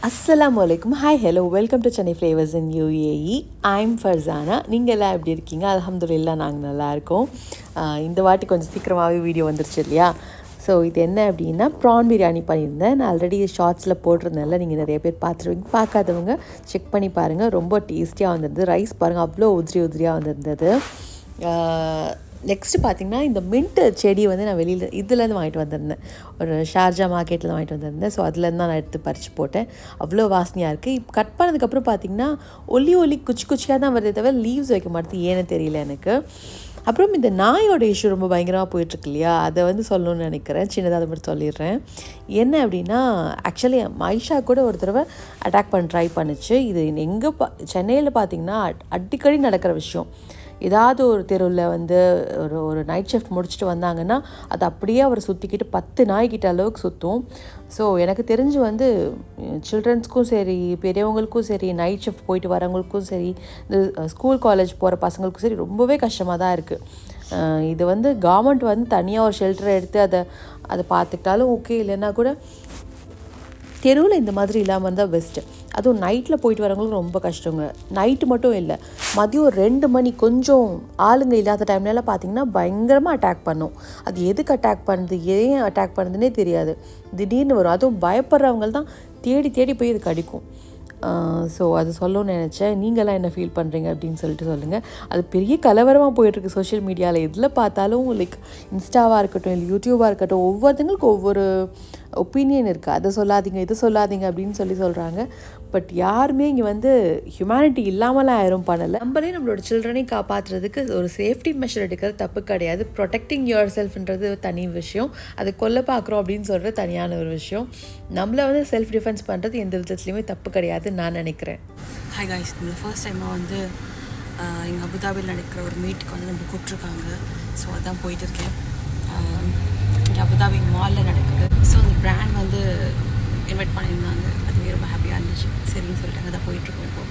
Assalamu alaikum. Hi, hello. Welcome to Chennai Flavors in UAE. I'm Farzana. நீங்கள் எல்லாம் எப்படி இருக்கீங்க? அல்ஹம்துலில்லாஹ் நாங்கள் நல்லா இருக்கோம். இந்த வாட்டி கொஞ்சம் சீக்கிரமாகவே வீடியோ வந்துருச்சு இல்லையா? ஸோ இது என்ன அப்படின்னா ப்ரான் பிரியாணி பண்ணியிருந்தேன். நான் ஆல்ரெடி ஷார்ட்ஸில் போட்டிருந்தேன்ல, நீங்கள் நிறைய பேர் பார்த்துருவீங்க. பார்க்காதவங்க செக் பண்ணி பாருங்கள். ரொம்ப டேஸ்டியாக வந்திருந்தது. ரைஸ் பாருங்கள், அவ்வளோ உதிரியாக வந்திருந்தது. நெக்ஸ்ட்டு பார்த்திங்கன்னா இந்த மின்ட்டு செடி வந்து நான் வெளியில் இதுலேருந்து வாங்கிட்டு வந்திருந்தேன். ஒரு ஷார்ஜா மார்க்கெட்டில் வாங்கிட்டு வந்திருந்தேன். ஸோ அதுலேருந்து தான் நான் எடுத்து பறித்து போட்டேன். அவ்வளோ வாசனையாக இருக்குது. இப்போ கட் பண்ணதுக்கப்புறம் பார்த்திங்கன்னா ஒலி குச்சியாக தான் வருதே தவிர லீவ்ஸ் வைக்க மாட்டேது, ஏன்னு தெரியல எனக்கு. அப்புறம் இந்த நாயோட இஷ்யூ ரொம்ப பயங்கரமாக போயிட்டுருக்கு இல்லையா, அதை வந்து சொல்லணும்னு நினைக்கிறேன். சின்னதாக அதை மட்டும் சொல்லிடுறேன். என்ன அப்படின்னா, ஆக்சுவலி மைஷா கூட ஒரு தடவை அட்டாக் பண்ண ட்ரை பண்ணிச்சு. இது எங்கே சென்னையில் பார்த்திங்கன்னா அடிக்கடி நடக்கிற விஷயம். ஏதாவது ஒரு தெருவில் வந்து ஒரு நைட் ஷிஃப்ட் முடிச்சுட்டு வந்தாங்கன்னா அது அப்படியே அவர் சுற்றிக்கிட்டு 10 நாய்கிட்ட அளவுக்கு சுற்றும். ஸோ எனக்கு தெரிஞ்சு வந்து சில்ட்ரன்ஸ்க்கும் சரி, பெரியவங்களுக்கும் சரி, நைட் ஷிஃப்ட் போயிட்டு வரவங்களுக்கும் சரி, இந்த ஸ்கூல் காலேஜ் போகிற பசங்களுக்கும் சரி ரொம்பவே கஷ்டமாக தான் இருக்குது. இது வந்து கவர்மெண்ட் வந்து தனியாக ஒரு ஷெல்டரை எடுத்து அதை பார்த்துக்கிட்டாலும் ஓகே, இல்லைன்னா கூட தெருவில் இந்த மாதிரி இல்லாமல் இருந்தால் பெஸ்ட்டு. அதுவும் நைட்டில் போயிட்டு வரவங்களுக்கு ரொம்ப கஷ்டங்க. நைட்டு மட்டும் இல்லை, மதியம் 2 மணி கொஞ்சம் ஆளுங்க இல்லாத டைம்லலாம் பார்த்திங்கன்னா பயங்கரமாக அட்டாக் பண்ணும். அது எதுக்கு அட்டாக் பண்ணுது, ஏன் அட்டாக் பண்ணுதுன்னே தெரியாது. திடீர்னு வரும். அதுவும் பயப்படுறவங்க தான் தேடி போய் இது கடிக்கும். ஸோ அது சொல்லணும்னு நினச்சேன். நீங்களாம் என்ன ஃபீல் பண்ணுறீங்க அப்படின்னு சொல்லிட்டு சொல்லுங்கள். அது பெரிய கலவரமாக போயிட்டுருக்கு சோஷியல் மீடியாவில். எதில் பார்த்தாலும் லைக் இன்ஸ்டாவாக இருக்கட்டும், இல்லை யூடியூபாக இருக்கட்டும், ஒவ்வொருத்தங்களுக்கும் ஒவ்வொரு ஒப்பீனியன் இருக்குது. அதை சொல்லாதீங்க, இது சொல்லாதீங்க அப்படின்னு சொல்கிறாங்க. பட் யாருமே இங்கே வந்து ஹியூமனிட்டி இல்லாமலாம் யாரும் பண்ணலை. நம்மளே நம்மளோட சில்ட்ரனை காப்பாற்றுறதுக்கு ஒரு சேஃப்டி மெஷர் எடுக்கிறது தப்பு கிடையாது. ப்ரொடெக்டிங் யுவர் செல்ஃப்ன்றது தனி விஷயம். அதை கொல்ல பார்க்குறோம் அப்படின்னு சொல்கிறது தனியான ஒரு விஷயம். நம்மளை வந்து செல்ஃப் டிஃபென்ஸ் பண்ணுறது எந்த விதத்துலையுமே தப்பு கிடையாதுன்னு நான் நினைக்கிறேன். ஹாய் காய்ஸ், இந்த ஃபர்ஸ்ட் டைமாக வந்து எங்கள் அபுதாபியில் நடக்கிற ஒரு மீட்டுக்கு வந்து நம்ம கூப்பிட்ருக்காங்க. ஸோ அதான் போயிட்டுருக்கேன். இங்கே அபுதாபி மாலில் நடக்குது. ஸோ அந்த பிராண்ட் வந்து இன்வைட் பண்ணியிருந்தாங்க. அதுவே ரொம்ப ஹாப்பியாக இருந்துச்சு. சரின்னு சொல்லிட்டாங்க. அதான் போயிட்டுருக்கோம் இப்போ.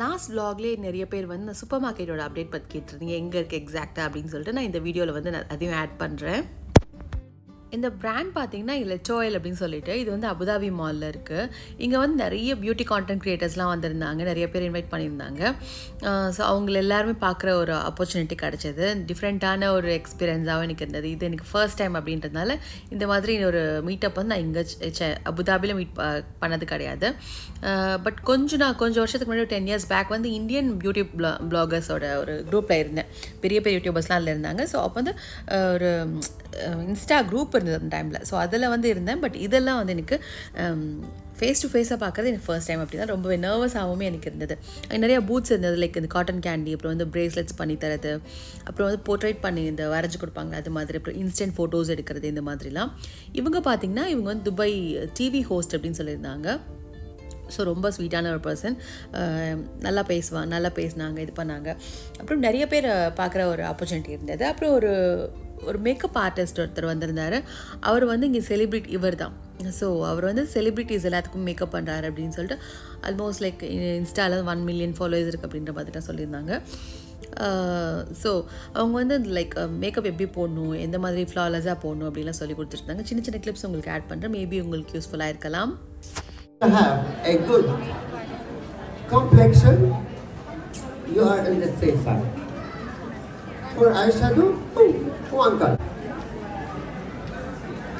லாஸ்ட் vlogலேயே நிறைய பேர் வந்து நான் சூப்பர் மார்க்கெட்டோட அப்டேட் பற்றி கேட்டிருந்தீங்க, எங்கே இருக்குது எக்ஸாக்டாக அப்படின்னு சொல்லிட்டு. நான் இந்த வீடியோவில் வந்து நான் அதையும் ஆட் பண்ணுறேன். இந்த பிராண்ட் பார்த்தீங்கன்னா லெச்சோயில் அப்படின்னு சொல்லிட்டு இது வந்து அபுதாபி மாலில் இருக்குது. இங்கே வந்து நிறைய பியூட்டி கான்டென்ட் க்ரியேட்டர்ஸ்லாம் வந்திருந்தாங்க. நிறைய பேர் இன்வைட் பண்ணியிருந்தாங்க. ஸோ அவங்கள எல்லாருமே பார்க்குற ஒரு ஆப்பர்ச்சுனிட்டி கிடச்சிது. டிஃப்ரெண்ட்டான ஒரு எக்ஸ்பீரியன்ஸாகவும் எனக்கு இருந்தது. இது எனக்கு ஃபர்ஸ்ட் டைம் அப்படின்றதுனால இந்த மாதிரி ஒரு மீட்டப் வந்து நான் இங்கே அபுதாபியில் மீட் பண்ணது கிடையாது. பட் கொஞ்சம் வருஷத்துக்கு முன்னாடி 10 years பேக் வந்து இந்தியன் பியூட்டி பிளாகர்ஸோட ஒரு குரூப்பில் இருந்தேன். பெரிய யூடியூபர்ஸ்லாம் அதில் இருந்தாங்க. ஸோ அப்போ வந்து ஒரு இன்ஸ்டா குரூப் இருந்தது அந்த டைமில். ஸோ அதில் வந்து இருந்தேன். பட் இதெல்லாம் வந்து எனக்கு ஃபேஸ் டு ஃபேஸாக பார்க்குறது எனக்கு ஃபர்ஸ்ட் டைம். அப்படி தான் ரொம்பவே நர்வஸாகவும் எனக்கு இருந்தது. நிறையா பூத்ஸ் இருந்தது, லைக் இந்த காட்டன் கேண்டி, அப்புறம் வந்து பிரேஸ்லெட்ஸ் பண்ணி தரது, அப்புறம் வந்து போர்ட்ரேட் பண்ணி இந்த வரைஞ்சி கொடுப்பாங்க அது மாதிரி, அப்புறம் இன்ஸ்டன்ட் ஃபோட்டோஸ் எடுக்கிறது, இந்த மாதிரிலாம். இவங்க பார்த்திங்கன்னா இவங்க வந்து துபாய் டிவி ஹோஸ்ட் அப்படின்னு சொல்லியிருந்தாங்க. ஸோ ரொம்ப ஸ்வீட்டான ஒரு பர்சன். நல்லா பேசினாங்க, இது பண்ணாங்க. அப்புறம் நிறைய பேர் பார்க்குற ஒரு ஆப்பர்ச்சுனிட்டி இருந்தது. அப்புறம் ஒரு மேக்கப் ஆர்டிஸ்ட் ஒருத்தர் வந்திருந்தார். அவர் வந்து இங்கே செலிப்ரிட்டி இவர் தான். ஸோ அவர் வந்து செலிப்ரிட்டிஸ் எல்லாத்துக்கும் மேக்கப் பண்ணுறாரு அப்படின்னு சொல்லிட்டு ஆல்மோஸ்ட் லைக் இன்ஸ்டாவில் 1 million ஃபாலோவர்ஸ் இருக்குது அப்படின்ற மாதிரி தான் சொல்லியிருந்தாங்க. ஸோ அவங்க வந்து லைக் மேக்கப் எப்படி போடணும், எந்த மாதிரி ஃப்ளாலெஸ்ஸாக போடணும் அப்படின்லாம் சொல்லி கொடுத்துருந்தாங்க. சின்ன கிளிப்ஸ் உங்களுக்கு ஆட் பண்ணுறேன். மேபி உங்களுக்கு யூஸ்ஃபுல்லாக இருக்கலாம். Have a good complexion, you are in the safe side. For eyeshadow, one color.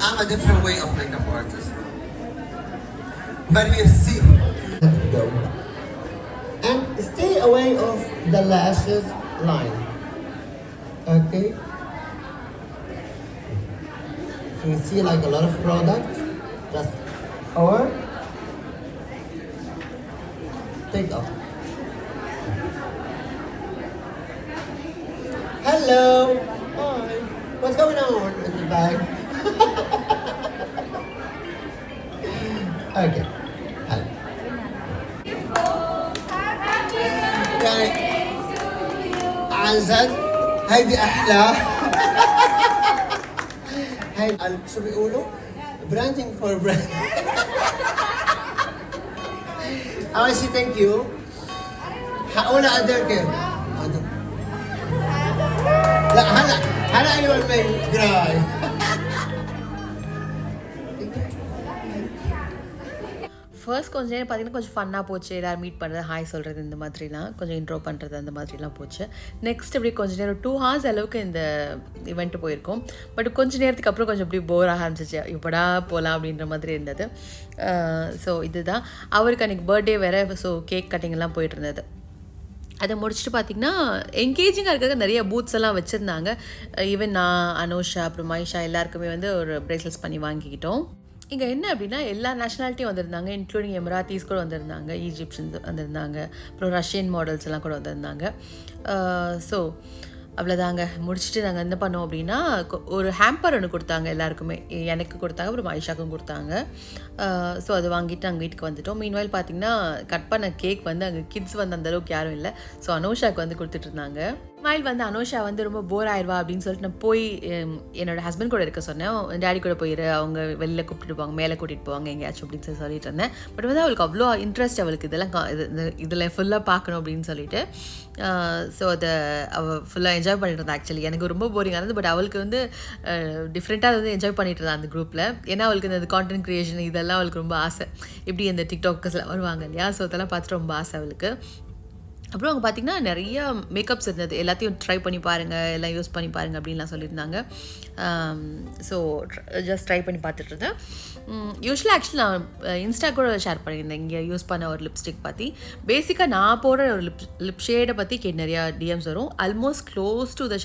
I'm a different way of makeup artist. But you see, go and stay away of the lashes line. Okay. If you see like a lot of product, just or take off. Hello. Hi. What's going on in the bag? Okay. Hello. يعني عزت هيدي أحلى. هاي شو بيقولوا؟ Branding for brand. I say thank you. Wala other care. Hala yun may gray. First கொஞ்சம் நேரம் பார்த்தீங்கன்னா கொஞ்சம் ஃபன்னாக போச்சு, எல்லோரும் meet பண்ணுறது, hi சொல்கிறது, இந்த மாதிரிலாம் கொஞ்சம் இன்ட்ரோ பண்ணுறது அந்த மாதிரிலாம் போச்சு. நெக்ஸ்ட் அப்படி கொஞ்சம் நேரம் 2 hours அளவுக்கு இந்த இவெண்ட்டு போயிருக்கோம். பட் கொஞ்சம் நேரத்துக்கு அப்புறம் கொஞ்சம் அப்படி போர் ஆக ஆரம்பிச்சிச்சு, இப்படா போகலாம் அப்படின்ற மாதிரி இருந்தது. ஸோ இதுதான் அவருக்கு அன்றைக்கி பர்த்டே வேறு. ஸோ கேக் கட்டிங்கெல்லாம் போயிட்டு இருந்தது. அதை முடிச்சுட்டு பார்த்திங்கன்னா என்கேஜிங்காக இருக்காங்க, நிறைய பூத்ஸ் எல்லாம் வச்சுருந்தாங்க. ஈவன் நான், அனோஷா, அப்புறம் மைஷா எல்லாருக்குமே வந்து ஒரு ப்ரேஸ்லெட்ஸ் பண்ணி வாங்கிக்கிட்டோம். இங்கே என்ன அப்படின்னா எல்லா நேஷ்னாலிட்டியும் வந்திருந்தாங்க, இன்க்ளூடிங் எமிராத்தீஸ் கூட வந்திருந்தாங்க, ஈஜிப்ஷன்ஸ் வந்திருந்தாங்க, அப்புறம் ரஷ்யன் மாடல்ஸ் எல்லாம் கூட வந்திருந்தாங்க. ஸோ அவ்வளோதாங்க. முடிச்சுட்டு நாங்கள் என்ன பண்ணோம் அப்படின்னா ஒரு ஹேம்பர் ஒன்று கொடுத்தாங்க எல்லாருக்குமே. எனக்கு கொடுத்தாங்க, அப்புறம் ஐஷாக்கும் கொடுத்தாங்க. ஸோ அது வாங்கிட்டு நாங்கள் வீட்டுக்கு வந்துட்டோம். மீன்வாயில் பார்த்திங்கன்னா கட் பண்ண கேக் வந்து அங்கே கிட்ஸ் வந்து அந்தளவுக்கு யாரும் இல்லை. ஸோ அனோஷாவுக்கு வந்து கொடுத்துட்ருந்தாங்க. ஸ்மைல் வந்து அனோஷா வந்து ரொம்ப போர் ஆயிடுவா அப்படின்னு சொல்லிட்டு நான் போய் என்னோடய ஹஸ்பண்ட் கூட இருக்க சொன்னேன். டேடி கூட போயிரு, அவங்க வெளியில் கூப்பிட்டு போவாங்க, மேலே கூட்டிகிட்டு போவாங்க எங்கேயாச்சும் அப்படின்னு சொல்லிட்டு இருந்தேன். பட் வந்து அவளுக்கு அவ்வளோ இன்ட்ரெஸ்ட், அவளுக்கு இதெல்லாம் இதில் ஃபுல்லாக பார்க்கணும் அப்படின்னு சொல்லிட்டு. ஸோ அதை அவள் ஃபுல்லாக என்ஜாய் பண்ணிட்டு இருந்தா. ஆக்சுவலி எனக்கு ரொம்ப போரிங்காக இருந்தது, பட் அவளுக்கு வந்து டிஃப்ரெண்ட்டாக வந்து என்ஜாய் பண்ணிட்டு இருந்தா அந்த குரூப்பில். ஏன்னா அவளுக்கு இந்த கான்டென்ட் க்ரியேஷன் இதெல்லாம் அவளுக்கு ரொம்ப ஆசை. இப்படி இந்த டிக்டாக்கர்ஸ்லாம் வருவாங்க இல்லையா, ஸோ அதெல்லாம் பார்த்துட்டு ரொம்ப ஆசை அவளுக்கு. அப்புறம் அவங்க பார்த்திங்கன்னா நிறைய மேக்கப்ஸ் இருந்தது, எல்லாத்தையும் ட்ரை பண்ணி பாருங்கள், எல்லாம் யூஸ் பண்ணி பாருங்கள் அப்படின்லாம் சொல்லியிருந்தாங்க. ஸோ ஜஸ்ட் ட்ரை பண்ணி பார்த்துட்ருந்தேன். யூஸ்வலாக ஆக்சுவலி நான் இன்ஸ்டா கூட ஷேர் பண்ணியிருந்தேன் இங்கே யூஸ் பண்ண ஒரு லிப்ஸ்டிக் பற்றி. பேசிக்காக நான் போடுற ஒரு லிப் ஷேடை பற்றி நிறையா டிஎம்ஸ் வரும். Almost close to the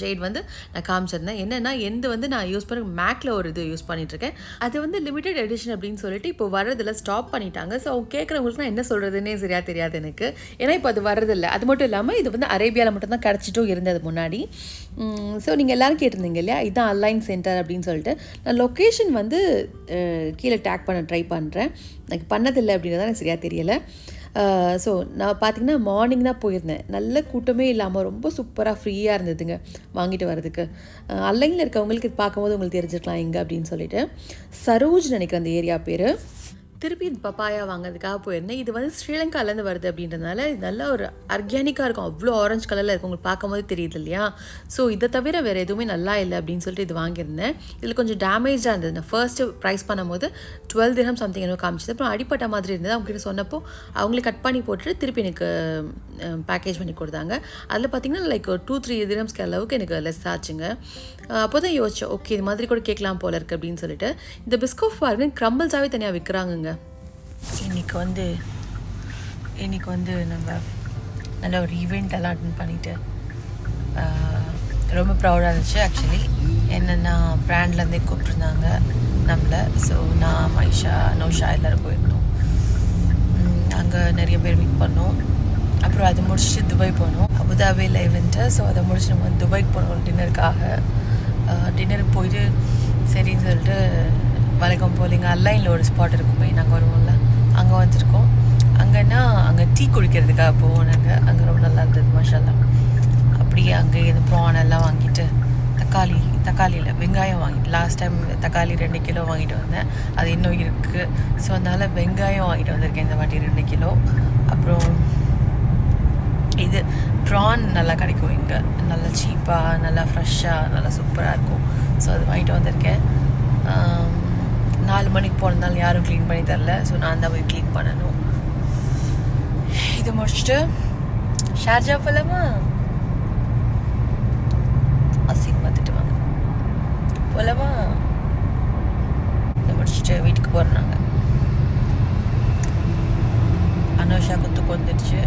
shade வந்து நான் காமிச்சிருந்தேன். என்னென்னா எந்த வந்து நான் யூஸ் பண்ண மேக்கில் ஒரு இது யூஸ் பண்ணிகிட்ருக்கேன். அது வந்து லிமிடெட் எடிஷன் அப்படின்னு சொல்லிட்டு இப்போ வரதில் ஸ்டாப் பண்ணிட்டாங்க. ஸோ அவங்க கேட்குறவங்களுக்கு நான் என்ன சொல்கிறதுனே சரியாக தெரியாது எனக்கு, ஏன்னா இப்போ அது வரதில்லை. அது மட்டும் இல்லாமல் இது வந்து அரேபியாவில் மட்டும்தான் கிடச்சிட்டும் இருந்தது முன்னாடி. ஸோ நீங்கள் எல்லோரும் கேட்டிருந்தீங்க இல்லையா, இதுதான் அலைன் சென்டர் அப்படின்னு சொல்லிட்டு. நான் லொக்கேஷன் வந்து கீழே டேக் பண்ண ட்ரை பண்ணுறேன். எனக்கு பண்ணதில்லை அப்படின்றத எனக்கு சரியாக தெரியலை. ஸோ நான் பார்த்திங்கன்னா மார்னிங் தான் போயிருந்தேன். நல்ல கூட்டமே இல்லாமல் ரொம்ப சூப்பராக ஃப்ரீயாக இருந்ததுங்க வாங்கிட்டு வரதுக்கு. அலைனில் இருக்கவங்களுக்கு இது பார்க்கும்போது உங்களுக்கு தெரிஞ்சிருக்கலாம் எங்கே அப்படின்னு சொல்லிட்டு. சரோஜ் நினைக்கிறேன் அந்த ஏரியா பேர். திருப்பி பப்பாயா வாங்கிறதுக்காக போயிருந்தேன். இது வந்து ஸ்ரீலங்காலேருந்து வருது அப்படின்றதுனால இது நல்லா ஒரு ஆர்கானிக்காக இருக்கும், அவ்வளோ ஆரஞ்சு கலரில் இருக்கும், உங்களுக்கு பார்க்கும்போது தெரியுது இல்லையா. ஸோ இதை தவிர வேறு எதுவுமே நல்லா இல்லை அப்படின்னு சொல்லிட்டு இது வாங்கியிருந்தேன். இதில் கொஞ்சம் டேமேஜாக இருந்தது. நான் ஃபர்ஸ்ட்டு ப்ரைஸ் பண்ணும்போது 12 dirham சம்திங் எனக்கு காமிச்சது. அப்புறம் அடிப்பட்ட மாதிரி இருந்தது. அவங்ககிட்ட சொன்னப்போ அவங்களே கட் பண்ணி போட்டுட்டு திருப்பி எனக்கு பேக்கேஜ் பண்ணி கொடுத்தாங்க. அதில் பார்த்திங்கன்னா லைக் 2-3 dirhams அளவுக்கு எனக்கு லெஸ் ஆச்சுங்க. அப்போ தான் யோசிச்சேன், ஓகே இது மாதிரி கூட கேட்கலாம் போல இருக்குது அப்படின்னு சொல்லிட்டு. இந்த பிஸ்கோஃப் பாருங்க க்ரம்பிள்ஸாகவே தனியாக விற்கிறாங்கங்க. இன்றைக்கி வந்து நம்ம நல்ல ஒரு ஈவெண்ட் எல்லாம் அட்டன் பண்ணிவிட்டு ரொம்ப ப்ரௌடாக இருந்துச்சு. ஆக்சுவலி என்னென்னா பிராண்ட்லேருந்தே கூப்பிட்ருந்தாங்க நம்மளை. ஸோ நான், மைஷா, நோஷா எல்லோரும் போயிருந்தோம். அங்கே நிறைய பேர் மீட் பண்ணோம். அப்புறம் அது முடிச்சுட்டு துபாய் போனோம், அபுதாபியில் ஈவெண்ட்டு. ஸோ அதை முடிச்சு நம்ம துபாய்க்கு போனோம் டின்னருக்காக. டின்னருக்கு போயிட்டு சரின்னு சொல்லிட்டு வழக்கம் போல் இங்கே அலைனில் ஒரு ஸ்பாட் இருக்குமே, நாங்கள் வருவோம்ல, அங்கே வந்துருக்கோம். அங்கேன்னா அங்கே டீ குடிக்கிறதுக்காக போவோம் நாங்கள். அங்கே ரொம்ப நல்லா இருந்தது மாஷால்லா. அப்படியே அங்கே இந்த ப்ரான் எல்லாம் வாங்கிட்டு தக்காளியில் வெங்காயம் வாங்கிட்டு, லாஸ்ட் டைம் தக்காளி 2 கிலோ வாங்கிட்டு வந்தேன், அது இன்னும் இருக்குது. ஸோ அதனால் வெங்காயம் வாங்கிட்டு வந்திருக்கேன் இந்த வாட்டி 2 கிலோ. அப்புறம் இது ப்ரான் நல்லா கிடைக்கும் இங்கே, நல்லா சீப்பாக, நல்லா ஃப்ரெஷ்ஷாக, நல்லா சூப்பராக இருக்கும். ஸோ அது வாங்கிட்டு வந்திருக்கேன். 4 மணிக்கு போனதால் யாரும் க்ளீன் பண்ணி தரல. ஸோ நான் தான் போய் க்ளீன் பண்ணணும். இதை முடிச்சுட்டு ஷார்ஜா போகலாமா? பார்த்துட்டு வாங்க போகலாமா? இதை முடிச்சுட்டு வீட்டுக்கு போகிறோம் நாங்கள். அனுஷா தூக்கம் வந்துடுச்சு.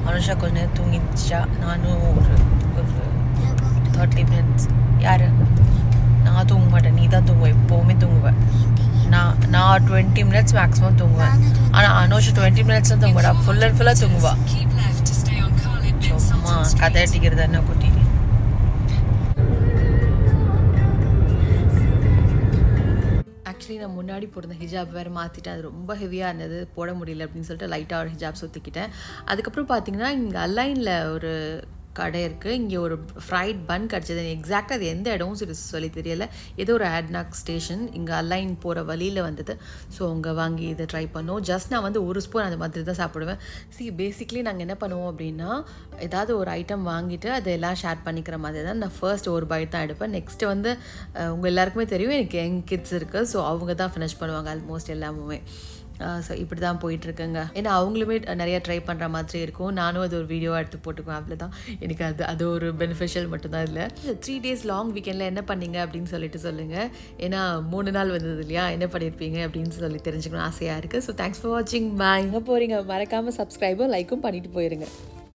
அனுஷா கொஞ்சம் நேரம் தூங்கிடுச்சா. நானும் ஒரு 30 minutes. யார்? நான் தூங்க மாட்டேன், நீ தான் தூங்குவேன், எப்போவுமே தூங்குவேன். நான் 20 minutes மேக்ஸிமம் தூங்குவேன். ஆனால் அனுஷா 20 minutes தான் தூங்குவாடா, ஃபுல்லாக தூங்குவா. சும்மா கதை அடிக்கிறது என்ன குட்டி. ஆக்சுவலி நான் முன்னாடி போட்டிருந்த ஹிஜாப் வேறு மாற்றிட்டேன். அது ரொம்ப ஹெவியாக இருந்தது, போட முடியல அப்படின்னு சொல்லிட்டு லைட்டாக ஒரு ஹிஜாப் சுற்றிக்கிட்டேன். அதுக்கப்புறம் பார்த்தீங்கன்னா இங்கே அலைனில் ஒரு கடை இருக்குது. இங்கே ஒரு ஃப்ரைட் பன் கிடச்சிது. எக்ஸாக்டாக அது எந்த இடமும் சொல்லி தெரியலை. ஏதோ ஒரு ஆட்னாக் ஸ்டேஷன் இங்கே அலைன் போகிற வழியில் வந்தது. ஸோ அங்கே வாங்கி இதை ட்ரை பண்ணோம். ஜஸ்ட் நான் வந்து ஒரு ஸ்பூன் அந்த மாதிரி தான் சாப்பிடுவேன். பேசிக்லி நாங்கள் என்ன பண்ணுவோம் அப்படின்னா, ஏதாவது ஒரு ஐட்டம் வாங்கிட்டு அதை எல்லாம் ஷேர் பண்ணிக்கிற மாதிரி தான். நான் ஃபர்ஸ்ட் ஒரு பைட் தான் எடுப்பேன். நெக்ஸ்ட்டு வந்து உங்கள் எல்லாருக்குமே தெரியும் எனக்கு யங் கிட்ஸ் இருக்குது. ஸோ அவங்க தான் ஃபினிஷ் பண்ணுவாங்க ஆல்மோஸ்ட் எல்லாமே. ஸோ இப்படி தான் போயிட்டுருக்குங்க. ஏன்னா அவங்களுமே நிறையா ட்ரை பண்ணுற மாதிரி இருக்கும். நானும் அது ஒரு வீடியோ எடுத்து போட்டுக்குவேன். அவ்வளோதான். எனக்கு அது ஒரு பெனிஃபிஷியல் மட்டும்தான். இல்லை 3 days லாங் வீக்கெண்டில் என்ன பண்ணீங்க அப்படின்னு சொல்லிட்டு சொல்லுங்கள். ஏன்னா 3 நாள் வந்தது இல்லையா, என்ன பண்ணியிருப்பீங்க அப்படின்னு சொல்லி தெரிஞ்சுக்கணும் ஆசையாக இருக்குது. ஸோ தேங்க்ஸ் ஃபார் வாட்சிங். பாய். எங்கே போகிறீங்க? மறக்காமல் சப்ஸ்கிரைபும் லைக்கும் பண்ணிட்டு போயிருங்க.